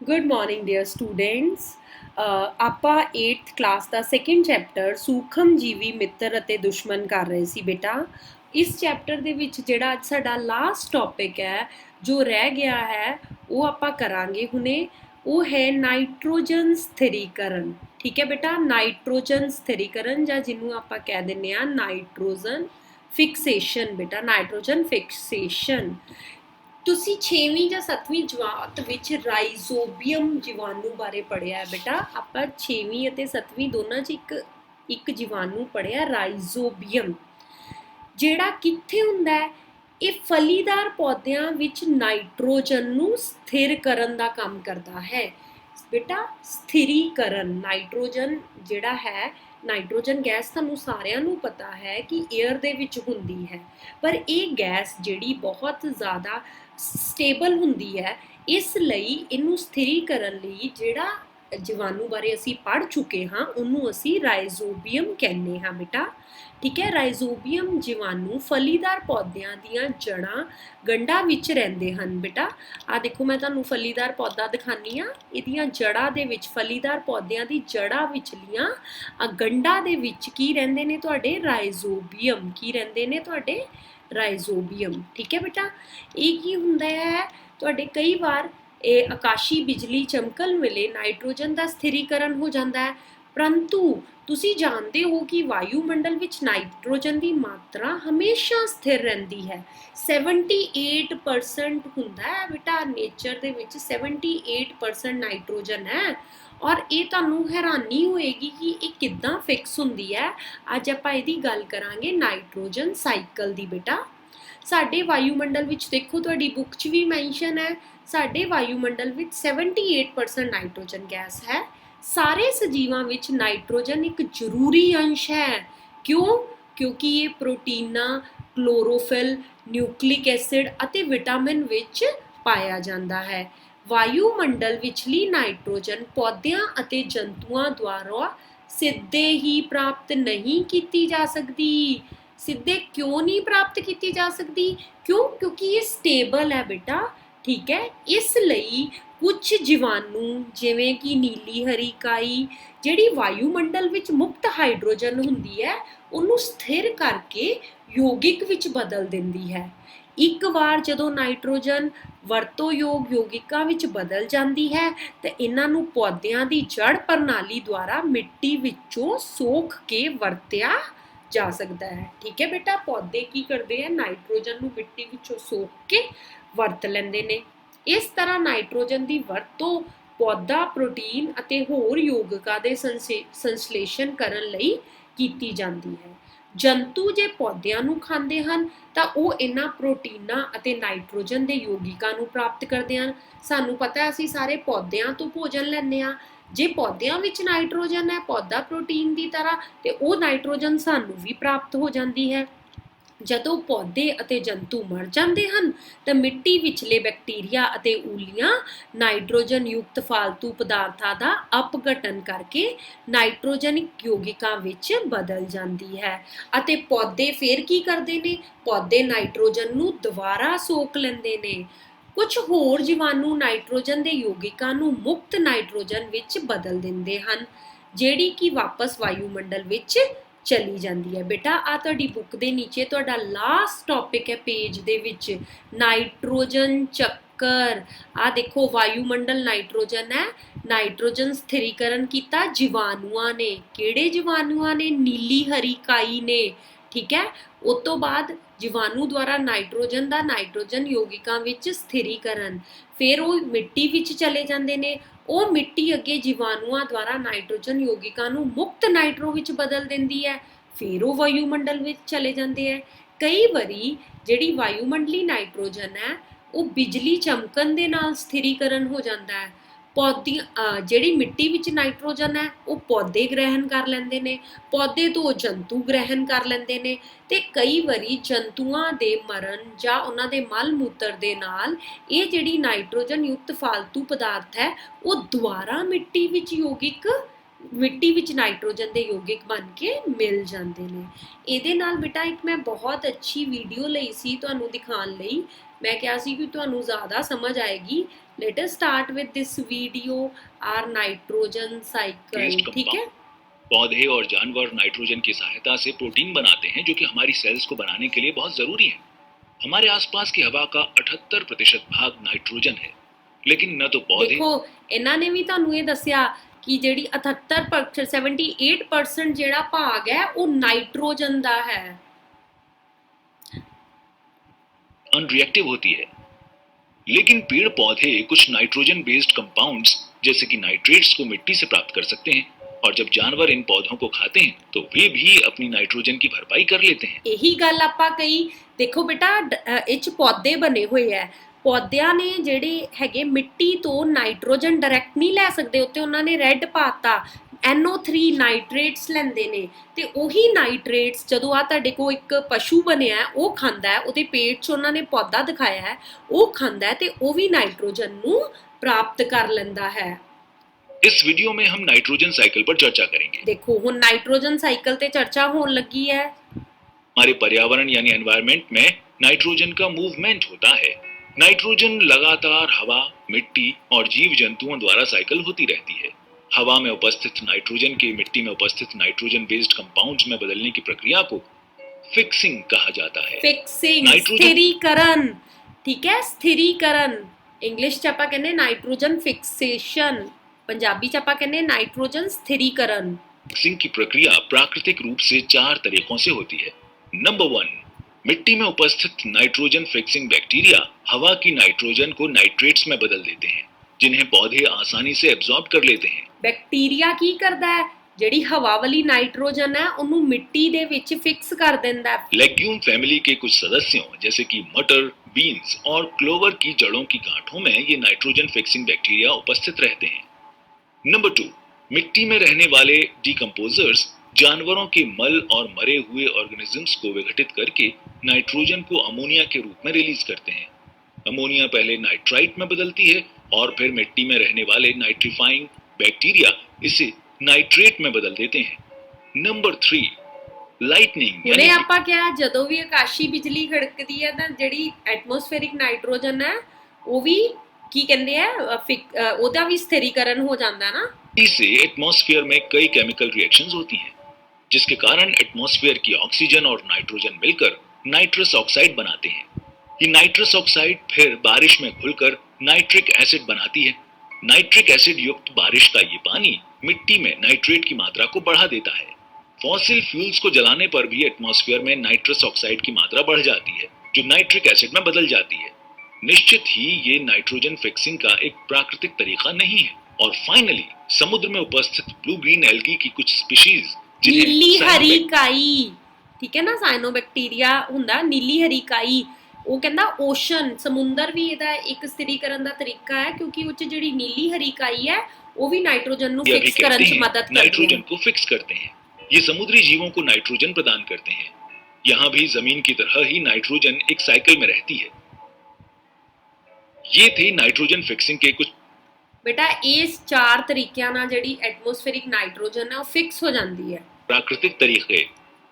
Good morning dear students. ਆਪਾਂ 8th class ਦਾ second chapter ਸੂਖਮ ਜੀਵੀ ਮਿੱਤਰ ਅਤੇ ਦੁਸ਼ਮਣ ਕਰ ਰਹੇ ਸੀ ਬੇਟਾ। ਇਸ ਚੈਪਟਰ ਦੇ ਵਿੱਚ ਜਿਹੜਾ ਅੱਜ ਸਾਡਾ ਲਾਸਟ ਟੌਪਿਕ ਹੈ ਜੋ ਰਹਿ ਗਿਆ ਹੈ ਉਹ ਆਪਾਂ ਕਰਾਂਗੇ ਹੁਣੇ। ਉਹ ਹੈ ਨਾਈਟ੍ਰੋਜਨ ਸਥਿਰੀਕਰਨ। ਠੀਕ ਹੈ ਬੇਟਾ, ਨਾਈਟ੍ਰੋਜਨ ਸਥਿਰੀਕਰਨ ਜਾਂ ਜਿਹਨੂੰ ਆਪਾਂ ਕਹਿ ਦਿੰਦੇ ਆ ਨਾਈਟ੍ਰੋਜਨ ਫਿਕਸੇਸ਼ਨ। ਬੇਟਾ ਨਾਈਟ੍ਰੋਜਨ ਫਿਕਸੇਸ਼ਨ ਤੁਸੀਂ 6ਵੀਂ ਜਾਂ 7ਵੀਂ ਜਮਾਤ ਵਿੱਚ ਰਾਈਜ਼ੋਬੀਅਮ ਜੀਵਾਣੂ ਬਾਰੇ ਪੜ੍ਹਿਆ ਹੈ ਬੇਟਾ। ਆਪਾਂ 6ਵੀਂ ਅਤੇ 7ਵੀਂ ਦੋਨਾਂ 'ਚ ਇੱਕ ਜੀਵਾਣੂ ਪੜ੍ਹਿਆ ਰਾਈਜ਼ੋਬੀਅਮ, ਜਿਹੜਾ ਕਿੱਥੇ ਹੁੰਦਾ ਹੈ? ਇਹ ਫਲੀਦਾਰ ਪੌਦਿਆਂ ਵਿੱਚ ਨਾਈਟ੍ਰੋਜਨ ਨੂੰ ਸਥਿਰ ਕਰਨ ਦਾ ਕੰਮ ਕਰਦਾ ਹੈ ਬੇਟਾ। ਸਥਿਰੀਕਰਨ ਨਾਈਟ੍ਰੋਜਨ ਜਿਹੜਾ ਹੈ, ਨਾਈਟ੍ਰੋਜਨ ਗੈਸ ਤੁਹਾਨੂੰ ਸਾਰਿਆਂ ਨੂੰ ਪਤਾ ਹੈ ਕਿ ਏਅਰ ਦੇ ਵਿੱਚ ਹੁੰਦੀ ਹੈ, ਪਰ ਇਹ ਗੈਸ ਜਿਹੜੀ ਬਹੁਤ ਜ਼ਿਆਦਾ ਸਟੇਬਲ ਹੁੰਦੀ ਹੈ, ਇਸ ਲਈ ਇਹਨੂੰ ਸਥਿਰੀਕਰਨ ਲਈ ਜਿਹੜਾ ਜੀਵਾਣੂ ਬਾਰੇ ਅਸੀਂ ਪੜ੍ਹ ਚੁੱਕੇ ਹਾਂ ਉਹਨੂੰ ਅਸੀਂ ਰਾਈਜ਼ੋਬੀਅਮ ਕਹਿੰਦੇ ਹਾਂ ਬੇਟਾ। ਠੀਕ ਹੈ, ਰਾਈਜ਼ੋਬੀਅਮ ਜੀਵਾਣੂ ਫਲੀਦਾਰ ਪੌਦਿਆਂ ਦੀਆਂ ਜੜ੍ਹਾਂ ਗੰਢਾਂ ਵਿੱਚ ਰਹਿੰਦੇ ਹਨ ਬੇਟਾ। ਆ ਦੇਖੋ ਮੈਂ ਤੁਹਾਨੂੰ ਫਲੀਦਾਰ ਪੌਦਾ ਦਿਖਾਨੀ ਆ, ਇਹਦੀਆਂ ਜੜ੍ਹਾਂ ਦੇ ਵਿੱਚ, ਫਲੀਦਾਰ ਪੌਦਿਆਂ ਦੀ ਜੜ੍ਹਾਂ ਵਿਚਲੀਆਂ ਗੰਢਾਂ ਦੇ ਵਿੱਚ ਕੀ ਰਹਿੰਦੇ ਨੇ ਤੁਹਾਡੇ? ਰਾਈਜ਼ੋਬੀਅਮ। ਕੀ ਰਹਿੰਦੇ ਨੇ ਤੁਹਾਡੇ? ਰਾਈਜ਼ੋਬੀਅਮ। ਠੀਕ ਹੈ ਬੇਟਾ, ਇਹ ਕੀ ਹੁੰਦਾ ਹੈ ਤੁਹਾਡੇ? ਕਈ ਵਾਰ ਇਹ ਆਕਾਸ਼ੀ ਬਿਜਲੀ ਚਮਕਣ ਵੇਲੇ ਨਾਈਟ੍ਰੋਜਨ ਦਾ ਸਥਿਰੀਕਰਨ ਹੋ ਜਾਂਦਾ ਹੈ, ਪਰੰਤੂ ਤੁਸੀਂ ਜਾਣਦੇ ਹੋ ਕਿ ਵਾਯੂਮੰਡਲ ਵਿੱਚ ਨਾਈਟ੍ਰੋਜਨ ਦੀ ਮਾਤਰਾ ਹਮੇਸ਼ਾ ਸਥਿਰ ਰਹਿੰਦੀ ਹੈ। 78% ਹੁੰਦਾ ਹੈ ਬੇਟਾ, ਨੇਚਰ ਦੇ ਵਿੱਚ 78% ਨਾਈਟ੍ਰੋਜਨ ਹੈ। ਔਰ ਇਹ ਤੁਹਾਨੂੰ ਹੈਰਾਨੀ ਹੋਏਗੀ ਕਿ ਇਹ ਕਿੱਦਾਂ ਫਿਕਸ ਹੁੰਦੀ ਹੈ। ਅੱਜ ਆਪਾਂ ਇਹਦੀ ਗੱਲ ਕਰਾਂਗੇ ਨਾਈਟ੍ਰੋਜਨ ਸਾਈਕਲ ਦੀ ਬੇਟਾ। ਸਾਡੇ ਵਾਯੂਮੰਡਲ ਵਿੱਚ ਦੇਖੋ, ਤੁਹਾਡੀ ਬੁੱਕ 'ਚ ਵੀ ਮੈਂਸ਼ਨ ਹੈ, ਸਾਡੇ ਵਾਯੂਮੰਡਲ ਵਿੱਚ 78% ਨਾਈਟ੍ਰੋਜਨ ਗੈਸ ਹੈ। ਸਾਰੇ ਸਜੀਵਾਂ ਵਿੱਚ ਨਾਈਟ੍ਰੋਜਨ ਇੱਕ ਜ਼ਰੂਰੀ ਅੰਸ਼ ਹੈ। ਕਿਉਂ? ਕਿਉਂਕਿ ਇਹ ਪ੍ਰੋਟੀਨਾਂ, ਕਲੋਰੋਫਿਲ, ਨਿਊਕਲਿਕ ਐਸਿਡ ਅਤੇ ਵਿਟਾਮਿਨ ਵਿੱਚ ਪਾਇਆ ਜਾਂਦਾ ਹੈ। ਵਾਯੂਮੰਡਲ ਵਿਚਲੀ ਨਾਈਟ੍ਰੋਜਨ ਪੌਦਿਆਂ ਅਤੇ ਜੰਤੂਆਂ ਦੁਆਰਾ ਸਿੱਧੇ ਹੀ ਪ੍ਰਾਪਤ ਨਹੀਂ ਕੀਤੀ ਜਾ ਸਕਦੀ। ਸਿੱਧੇ ਕਿਉਂ ਨਹੀਂ ਪ੍ਰਾਪਤ ਕੀਤੀ ਜਾ ਸਕਦੀ? ਕਿਉਂਕਿ ਇਹ ਸਟੇਬਲ ਹੈ ਬੇਟਾ। ਠੀਕ ਹੈ, ਇਸ ਲਈ ਕੁਝ ਜੀਵਾਣੂ ਜਿਵੇਂ ਕਿ ਨੀਲੀ ਹਰੀ ਕਾਈ, ਜਿਹੜੀ ਵਾਯੂਮੰਡਲ ਵਿੱਚ ਮੁਕਤ ਹਾਈਡਰੋਜਨ ਹੁੰਦੀ ਹੈ ਉਹਨੂੰ ਸਥਿਰ ਕਰਕੇ ਯੌਗਿਕ ਵਿੱਚ ਬਦਲ ਦਿੰਦੀ ਹੈ। ਇੱਕ ਵਾਰ ਜਦੋਂ ਨਾਈਟ੍ਰੋਜਨ ਵਰਤੋਂਯੋਗ ਯੌਗਿਕਾਂ ਵਿੱਚ ਬਦਲ ਜਾਂਦੀ ਹੈ ਤੇ ਇਹਨਾਂ ਨੂੰ ਪੌਦਿਆਂ ਦੀ ਜੜ ਪ੍ਰਣਾਲੀ ਦੁਆਰਾ ਮਿੱਟੀ ਵਿੱਚੋਂ ਸੋਖ ਕੇ ਵਰਤਿਆ ਜਾ ਸਕਦਾ ਹੈ। ਠੀਕ ਹੈ ਬੇਟਾ, ਪੌਦੇ ਕੀ ਕਰਦੇ ਆ? ਨਾਈਟ੍ਰੋਜਨ ਨੂੰ ਮਿੱਟੀ ਵਿੱਚੋਂ ਸੋਖ ਕੇ ਵਰਤ ਲੈਂਦੇ ਨੇ। ਇਸ ਤਰ੍ਹਾਂ ਨਾਈਟ੍ਰੋਜਨ ਦੀ ਵਰਤੋਂ ਪੌਦਾ ਪ੍ਰੋਟੀਨ ਅਤੇ ਹੋਰ ਯੌਗਿਕਾਂ ਦੇ ਸੰਸ਼ਲੇਸ਼ਣ ਕਰਨ ਲਈ ਕੀਤੀ ਜਾਂਦੀ ਹੈ। ਜੰਤੂ ਜੇ ਪੌਦਿਆਂ ਨੂੰ ਖਾਂਦੇ ਹਨ ਤਾਂ ਉਹ ਇਹਨਾਂ ਪ੍ਰੋਟੀਨਾਂ ਅਤੇ ਨਾਈਟ੍ਰੋਜਨ ਦੇ ਯੌਗਿਕਾਂ ਨੂੰ ਪ੍ਰਾਪਤ ਕਰਦੇ ਹਨ। ਸਾਨੂੰ ਪਤਾ ਹੈ ਅਸੀਂ ਸਾਰੇ ਪੌਦਿਆਂ ਤੋਂ ਭੋਜਨ ਲੈਂਦੇ ਹਾਂ। ਜੇ ਪੌਦਿਆਂ ਵਿੱਚ ਨਾਈਟ੍ਰੋਜਨ ਹੈ, ਪੌਦਾ ਪ੍ਰੋਟੀਨ ਦੀ ਤਰ੍ਹਾਂ, ਤੇ ਉਹ ਨਾਈਟ੍ਰੋਜਨ ਸਾਨੂੰ ਵੀ ਪ੍ਰਾਪਤ ਹੋ ਜਾਂਦੀ ਹੈ। ਜਦੋਂ ਪੌਦੇ ਅਤੇ ਜੰਤੂ ਮਰ ਜਾਂਦੇ ਹਨ ਤਾਂ ਮਿੱਟੀ ਵਿਚਲੇ ਬੈਕਟੀਰੀਆ ਅਤੇ ਊਲੀਆਂ ਨਾਈਟ੍ਰੋਜਨ ਯੁਕਤ ਫਾਲਤੂ ਪਦਾਰਥਾਂ ਦਾ ਅਪਘਟਨ ਕਰਕੇ ਨਾਈਟ੍ਰੋਜਨਿਕ ਯੌਗਿਕਾਂ ਵਿੱਚ ਬਦਲ ਜਾਂਦੀ ਹੈ ਅਤੇ ਪੌਦੇ ਫਿਰ ਕੀ ਕਰਦੇ ਨੇ? ਪੌਦੇ ਨਾਈਟ੍ਰੋਜਨ ਨੂੰ ਦੁਬਾਰਾ ਸੋਖ ਲੈਂਦੇ ਨੇ। ਕੁਝ ਹੋਰ ਜੀਵਾਣੂ ਨਾਈਟ੍ਰੋਜਨ ਦੇ ਯੌਗਿਕਾਂ ਨੂੰ ਮੁਕਤ ਨਾਈਟ੍ਰੋਜਨ ਵਿੱਚ ਬਦਲ ਦਿੰਦੇ ਹਨ, ਜਿਹੜੀ ਕਿ ਵਾਪਸ ਵਾਯੂਮੰਡਲ ਵਿੱਚ ਚਲੀ ਜਾਂਦੀ ਹੈ ਬੇਟਾ। ਆ ਤੁਹਾਡੀ ਬੁੱਕ ਦੇ ਨੀਚੇ ਤੁਹਾਡਾ ਲਾਸਟ ਟੌਪਿਕ ਹੈ ਪੇਜ ਦੇ ਵਿੱਚ, ਨਾਈਟ੍ਰੋਜਨ ਚੱਕਰ। ਆ ਦੇਖੋ, ਵਾਯੂਮੰਡਲ ਨਾਈਟ੍ਰੋਜਨ ਹੈ, ਨਾਈਟ੍ਰੋਜਨ ਸਥਿਰੀਕਰਨ ਕੀਤਾ ਜੀਵਾਣੂਆਂ ਨੇ। ਕਿਹੜੇ ਜੀਵਾਣੂਆਂ ਨੇ? ਨੀਲੀ ਹਰੀ ਕਾਈ ਨੇ। ਠੀਕ ਹੈ, ਉਸ ਤੋਂ ਬਾਅਦ ਜੀਵਾਣੂ ਦੁਆਰਾ ਨਾਈਟ੍ਰੋਜਨ ਦਾ ਨਾਈਟ੍ਰੋਜਨ ਯੌਗਿਕਾਂ ਵਿੱਚ ਸਥਿਰੀਕਰਨ, ਫਿਰ ਉਹ ਮਿੱਟੀ ਵਿੱਚ ਚਲੇ ਜਾਂਦੇ ਨੇ। ਉਹ ਮਿੱਟੀ ਅੱਗੇ ਜੀਵਾਣੂਆਂ ਦੁਆਰਾ ਨਾਈਟ੍ਰੋਜਨ ਯੌਗਿਕਾਂ ਨੂੰ ਮੁਕਤ ਨਾਈਟ੍ਰੋ ਵਿੱਚ ਬਦਲ ਦਿੰਦੀ ਹੈ, ਫਿਰ ਉਹ ਵਾਯੂਮੰਡਲ ਵਿੱਚ ਚਲੇ ਜਾਂਦੇ ਹੈ। ਕਈ ਵਾਰੀ ਜਿਹੜੀ ਵਾਯੂਮੰਡਲੀ ਨਾਈਟ੍ਰੋਜਨ ਹੈ ਉਹ ਬਿਜਲੀ ਚਮਕਣ ਦੇ ਨਾਲ ਸਥਿਰੀਕਰਨ ਹੋ ਜਾਂਦਾ ਹੈ। ਪੌਦਿਆਂ ਜਿਹੜੀ ਮਿੱਟੀ ਵਿੱਚ ਨਾਈਟ੍ਰੋਜਨ ਹੈ ਉਹ ਪੌਦੇ ਗ੍ਰਹਿਣ ਕਰ ਲੈਂਦੇ ਨੇ, ਪੌਦੇ ਤੋਂ ਜੰਤੂ ਗ੍ਰਹਿਣ ਕਰ ਲੈਂਦੇ ਨੇ, ਤੇ ਕਈ ਵਾਰੀ ਜੰਤੂਆਂ ਦੇ ਮਰਨ ਜਾਂ ਉਹਨਾਂ ਦੇ ਮਲ ਮੂਤਰ ਦੇ ਨਾਲ ਇਹ ਜਿਹੜੀ ਨਾਈਟ੍ਰੋਜਨ ਯੁਕਤ ਫਾਲਤੂ ਪਦਾਰਥ ਹੈ ਉਹ ਦੁਬਾਰਾ ਮਿੱਟੀ ਵਿੱਚ ਯੌਗਿਕ ਮਿੱਟੀ ਵਿੱਚ ਨਾਈਟ੍ਰੋਜਨ ਦੇ ਯੋਗਿਕ ਬਣ ਕੇ ਮਿਲ ਜਾਂਦੇ ਨੇ। ਇਹਦੇ ਨਾਲ ਬੇਟਾ ਇੱਕ ਮੈਂ ਬਹੁਤ ਅੱਛੀ ਵੀਡੀਓ ਲਈ ਸੀ ਤੁਹਾਨੂੰ ਦਿਖਾਉਣ ਲਈ। ਮੈਂ ਕਿਹਾ ਸੀ ਕਿ ਤੁਹਾਨੂੰ ਜ਼ਿਆਦਾ ਸਮਝ ਆਏਗੀ। Let us start with this video our nitrogen cycle. ठीक है, पौधे और जानवर नाइट्रोजन की सहायता से प्रोटीन बनाते हैं जो कि हमारी सेल्स को बनाने के लिए बहुत जरूरी है। हमारे आसपास की हवा का 78% भाग नाइट्रोजन है, लेकिन न तो पौधे देखो ਇਹਨਾਂ ਨੇ ਵੀ ਤੁਹਾਨੂੰ ਇਹ ਦੱਸਿਆ ਕਿ ਜਿਹੜੀ 78% 78% ਜਿਹੜਾ ਭਾਗ ਹੈ ਉਹ ਨਾਈਟ੍ਰੋਜਨ ਦਾ ਹੈ। अनरिएक्टिव होती है, लेकिन पेड़ पौधे कुछ नाइट्रोजन बेस्ड कंपाउंड्स जैसे कि नाइट्रेट्स को मिट्टी से प्राप्त कर सकते हैं, और जब जानवर इन पौधों को खाते हैं तो वे भी अपनी नाइट्रोजन की भरपाई कर लेते हैं। यही गल आपां कही। देखो बेटा इच पौधे बने हुए है, पौधਿਆਂ ने ਜਿਹੜੇ ਹੈਗੇ ਮਿੱਟੀ ਤੋਂ ਨਾਈਟ੍ਰੋਜਨ ਡਾਇਰੈਕਟ ਨਹੀਂ ਲੈ ਸਕਦੇ, ਉੱਤੇ ਉਹਨਾਂ ਨੇ ਰੈੱਡ ਪਾਤਾ NO3 ਨਾਈਟ੍ਰੇਟਸ ਲੈਂਦੇ ਨੇ ਤੇ ਉਹੀ ਨਾਈਟ੍ਰੇਟਸ ਜਦੋਂ ਆ ਤੁਹਾਡੇ ਕੋਲ ਇੱਕ ਪਸ਼ੂ ਬਣਿਆ ਉਹ ਖਾਂਦਾ ਹੈ, ਉਹਦੇ ਪੇਟ 'ਚ ਉਹਨਾਂ ਨੇ ਪੌਦਾ ਦਿਖਾਇਆ ਹੈ, ਉਹ ਖਾਂਦਾ ਹੈ ਤੇ ਉਹ ਵੀ ਨਾਈਟ੍ਰੋਜਨ ਨੂੰ ਪ੍ਰਾप्त कर ਲੈਂਦਾ है। इस वीडियो में हम नाइट्रोजन साइकिल पर चर्चा करेंगे। देखो हुण नाइट्रोजन साइकिल ते चर्चा होने लगी है। हमारे पर्यावरण यानी एनवायरनमेंट में नाइट्रोजन का मूवमेंट होता है। नाइट्रोजन लगातार हवा, मिट्टी और जीव जंतुओं द्वारा साइकिल होती रहती है। हवा में उपस्थित नाइट्रोजन के मिट्टी में उपस्थित नाइट्रोजन बेस्ड कंपाउंड्स में बदलने की प्रक्रिया को फिक्सिंग कहा जाता है। फिक्सिंग स्थिरीकरण, ठीक है, स्थिरीकरण। इंग्लिश च आपां कहने नाइट्रोजन फिक्सेशन, पंजाबी च आपां कहने नाइट्रोजन स्थिरीकरण। फिक्सिंग की प्रक्रिया प्राकृतिक रूप से 4 तरीकों से होती है। नंबर 1, मिट्टी में उपस्थित नाइट्रोजन फिक्सिंग बैक्टीरिया हवा की नाइट्रोजन को नाइट्रेट्स में बदल देते हैं, जिन्हें पौधे आसानी से एब्जॉर्ब कर लेते हैं। बैक्टीरिया की करता है, ਜਿਹੜੀ हवा वाली नाइट्रोजन है ਉਹਨੂੰ ਮਿੱਟੀ ਦੇ ਵਿੱਚ ਫਿਕਸ ਕਰ ਦਿੰਦਾ है। लेग्यूम फैमिली के कुछ सदस्यों जैसे कि मटर, बीन्स और क्लोवर की जड़ों की गांठों में ये नाइट्रोजन फिक्सिंग बैक्टीरिया उपस्थित रहते हैं। नंबर 2, मिट्टी में रहने वाले डिकम्पोजर्स जानवरों के मल और मरे हुए ऑर्गेनिजम्स को विघटित करके नाइट्रोजन को अमोनिया के रूप में रिलीज करते हैं। अमोनिया पहले नाइट्राइट में बदलती है और फिर मिट्टी में रहने वाले नाइट्रीफाइंग बैक्टीरिया इसे नाइट्रेट में बदल देते हैं। Number 3, lightning. ਹੁਣੇ ਆਪਾਂ ਕਿਹਾ ਜਦੋਂ ਵੀ ਆਕਾਸ਼ੀ ਬਿਜਲੀ ਖੜਕਦੀ ਹੈ ਤਾਂ ਜਿਹੜੀ ਐਟਮੋਸਫੇਰਿਕ ਨਾਈਟ੍ਰੋਜਨ ਹੈ ਉਹ ਵੀ ਕੀ ਕਹਿੰਦੇ ਆ ਉਹਦਾ ਵੀ स्थिरीकरण हो जाता ना। इससे एटमॉस्फेयर में कई केमिकल रिएक्शंस होती हैं, जिसके कारण एटमॉस्फेयर की ऑक्सीजन और नाइट्रोजन मिलकर नाइट्रस ऑक्साइड बनाते हैं। ये नाइट्रस ऑक्साइड फिर बारिश में घुलकर नाइट्रिक एसिड बनाती है। नाइट्रिक एसिड युक्त बारिश का ये पानी मिट्टी में नाइट्रेट की मात्रा को बढ़ा देता है। फॉसिल फ्यूल्स को जलाने पर भी एटमॉस्फेयर में नाइट्रस ऑक्साइड की मात्रा बढ़ जाती है, जो नाइट्रिक एसिड में बदल जाती है। निश्चित ही ये नाइट्रोजन फिक्सिंग का एक प्राकृतिक तरीका नहीं है। और फाइनली समुद्र में उपस्थित ब्लू ग्रीन एल्गी की कुछ स्पीशीज नीली हरी काई, ठीक है ना, साइनोबैक्टीरिया हुंदा नीली हरी काई। ਉਹ ਕਹਿੰਦਾ ਓਸ਼ਨ ਸਮੁੰਦਰ ਵੀ ਇਹਦਾ ਇੱਕ स्थिरीकरण ਦਾ ਤਰੀਕਾ ਹੈ, क्योंकि ਉਹ ਚ ਜਿਹੜੀ ਨੀਲੀ हरी काई है वो भी नाइट्रोजन ਨੂੰ ਫਿਕਸ ਕਰਨ ਚ मदद करती है। नाइट्रोजन को फिक्स करते हैं। ये समुद्री जीवों को नाइट्रोजन प्रदान करते हैं। यहाँ भी जमीन की तरह ही नाइट्रोजन एक साइकिल में रहती है। ये थे नाइट्रोजन फिक्सिंग के कुछ। बेटा इस 4 तरीकों ਨਾਲ ਜਿਹੜੀ एटमॉस्फेरिक नाइट्रोजन है वो फिक्स हो जाती है। प्राकृतिक तरीके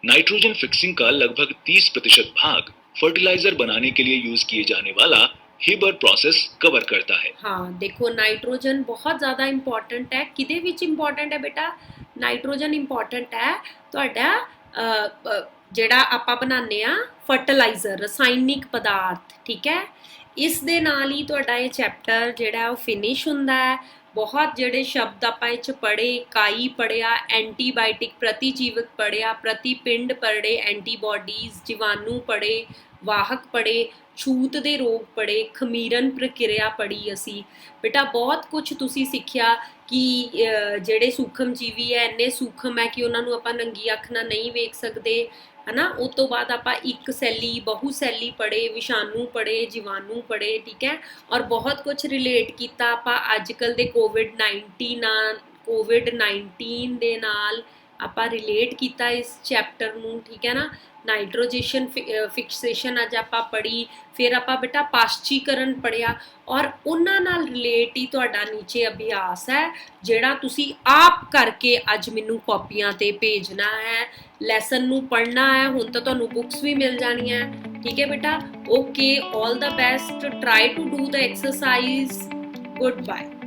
नाइट्रोजन फिक्सिंग का लगभग 30% भाग फर्टिलाइजर बनाने के लिए यूज किए जाने वाला हेबर प्रोसेस कवर करता है। हाँ देखो नाइट्रोजन बहुत ज्यादा इंपॉर्टेंट है। किदे विच इंपॉर्टेंट है बेटा? नाइट्रोजन इंपॉर्टेंट है ਤੁਹਾਡਾ ਜਿਹੜਾ ਆਪਾਂ ਬਣਾਉਂਦੇ ਆ ਫਰਟੀਲਾਈਜ਼ਰ, ਰਸਾਇਣਿਕ ਪਦਾਰਥ, ਠੀਕ ਹੈ। ਇਸ ਦੇ ਨਾਲ ਹੀ ਤੁਹਾਡਾ ਇਹ ਚੈਪਟਰ ਜਿਹੜਾ ਉਹ ਫਿਨਿਸ਼ ਹੁੰਦਾ ਹੈ। बहुत ਜਿਹੜੇ शब्द ਆਪਾਂ ਇਹ 'ਚ ਪੜ੍ਹੇ, ਕਾਈ ਪੜ੍ਹਿਆ, ਐਂਟੀਬਾਇਓਟਿਕ ਪ੍ਰਤੀਜੀਵਕ ਪੜ੍ਹਿਆ, ਪ੍ਰਤੀਪਿੰਡ ਪੜ੍ਹੇ, ਐਂਟੀਬਾਡੀਜ਼, जीवाणु ਪੜ੍ਹੇ, ਵਾਹਕ ਪੜ੍ਹੇ, ਛੂਤ ਦੇ ਰੋਗ ਪੜ੍ਹੇ, ਖਮੀਰਨ ਪ੍ਰਕਿਰਿਆ ਪੜ੍ਹੀ ਅਸੀਂ। ਬੇਟਾ ਬਹੁਤ ਕੁਝ ਤੁਸੀਂ ਸਿੱਖਿਆ ਕਿ ਜਿਹੜੇ ਸੂਖਮ ਜੀਵੀ ਹੈ ਇੰਨੇ ਸੂਖਮ ਹੈ ਕਿ ਉਹਨਾਂ ਨੂੰ ਆਪਾਂ ਨੰਗੀ ਅੱਖ ਨਾਲ ਨਹੀਂ ਵੇਖ ਸਕਦੇ, है ना। उस तो बाद आप एक सैली, बहुसैली पढ़े, विषाणु पढ़े, जीवाणु पढ़े, ठीक है। और बहुत कुछ रिलेट किया आप अजकल दे कोविड 19 दे नाल ਆਪਾਂ ਰਿਲੇਟ ਕੀਤਾ ਇਸ ਚੈਪਟਰ ਨੂੰ, ਠੀਕ ਹੈ ਨਾ। ਨਾਈਟ੍ਰੋਜੇਸ਼ਨ ਫਿਕਸੇਸ਼ਨ ਅੱਜ ਆਪਾਂ ਪੜ੍ਹੀ, ਫਿਰ ਆਪਾਂ ਬੇਟਾ ਪਾਸ਼ਚੀਕਰਨ ਪੜ੍ਹਿਆ, ਔਰ ਉਹਨਾਂ ਨਾਲ ਰਿਲੇਟ ਹੀ ਤੁਹਾਡਾ ਨੀਚੇ ਅਭਿਆਸ ਹੈ ਜਿਹੜਾ ਤੁਸੀਂ ਆਪ ਕਰਕੇ ਅੱਜ ਮੈਨੂੰ ਕਾਪੀਆਂ ਤੇ ਭੇਜਣਾ ਹੈ। ਲੈਸਨ ਨੂੰ ਪੜ੍ਹਨਾ ਹੈ, ਹੁਣ ਤਾਂ ਤੁਹਾਨੂੰ ਬੁੱਕਸ ਵੀ ਮਿਲ ਜਾਣੀਆਂ, ਠੀਕ ਹੈ ਬੇਟਾ। Okay, all the best, try to do the exercise, good bye.